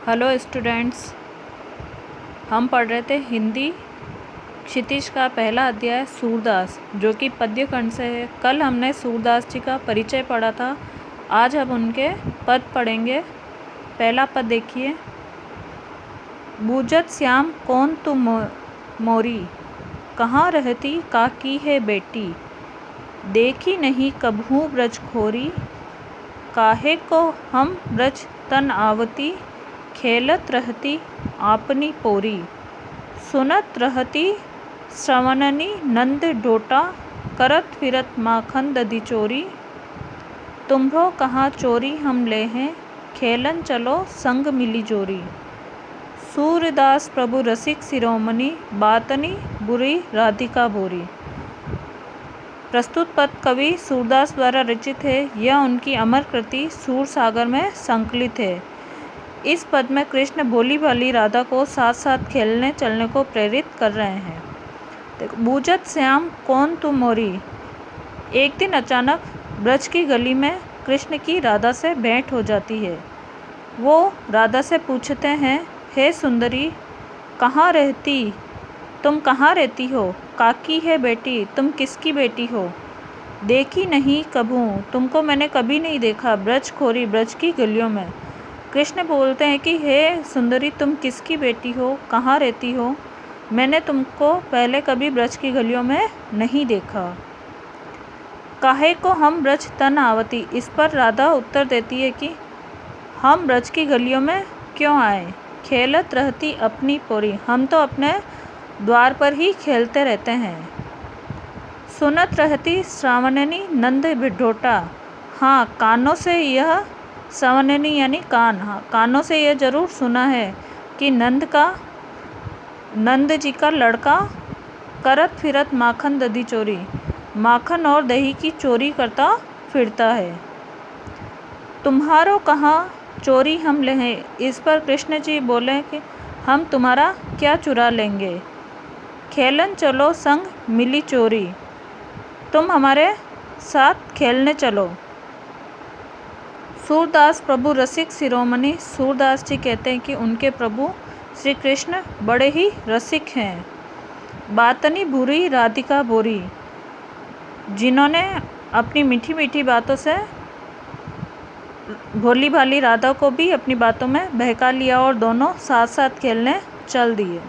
Hello students, हम पढ़ रहे थे हिंदी क्षितिज का पहला अध्याय सूरदास, जो कि पद्य खंड से है। कल हमने सूरदास जी का परिचय पढ़ा था। आज हम उनके पद पढ़ेंगे। पहला पद देखिए। बूझत श्याम कौन तू मोरी, कहाँ रहती काकी है बेटी। देखी नहीं कभू ब्रज खोरी, काहे को हम ब्रज तन आवती। खेलत रहती आपनी पोरी, सुनत रहती श्रवणनी नंद डोटा। करत फिरत माखन दधी चोरी, तुम्भो कहाँ चोरी हम ले हैं। खेलन चलो संग मिली जोरी। सूरदास प्रभु रसिक शिरोमणि, बातनी बुरी राधिका बोरी। प्रस्तुत पद कवि सूरदास द्वारा रचित है। यह उनकी अमर कृति सूर सागर में संकलित है। इस पद में कृष्ण भोली भाली राधा को साथ साथ खेलने चलने को प्रेरित कर रहे हैं। देखो, बूझत श्याम कौन तू मोरी। एक दिन अचानक ब्रज की गली में कृष्ण की राधा से भेंट हो जाती है। वो राधा से पूछते हैं, हे सुंदरी, कहाँ रहती, तुम कहाँ रहती हो। काकी है बेटी, तुम किसकी बेटी हो। देखी नहीं कभू, तुमको मैंने कभी नहीं देखा। ब्रज खोरी, ब्रज की गलियों में। कृष्ण बोलते हैं कि हे सुंदरी, तुम किसकी बेटी हो, कहाँ रहती हो। मैंने तुमको पहले कभी ब्रज की गलियों में नहीं देखा। काहे को हम ब्रज तन आवती। इस पर राधा उत्तर देती है कि हम ब्रज की गलियों में क्यों आए। खेलत रहती अपनी पोरी, हम तो अपने द्वार पर ही खेलते रहते हैं। सुनत रहती श्रावणनी नंद बिढोटा। हाँ, कानों से यह श्रावणनी यानी कान, हाँ, कानों से यह जरूर सुना है कि नंद जी का लड़का करत फिरत माखन दधी चोरी, माखन और दही की चोरी करता फिरता है। तुम्हारो कहाँ चोरी हम ले हैं। इस पर कृष्ण जी बोले कि हम तुम्हारा क्या चुरा लेंगे। खेलन चलो संग मिली चोरी, तुम हमारे साथ खेलने चलो। सूरदास प्रभु रसिक शिरोमणि। सूरदास जी कहते हैं कि उनके प्रभु श्री कृष्ण बड़े ही रसिक हैं। बातनी बुरी राधिका बोरी, जिन्होंने अपनी मीठी मीठी बातों से भोली भाली राधा को भी अपनी बातों में बहका लिया और दोनों साथ साथ खेलने चल दिए।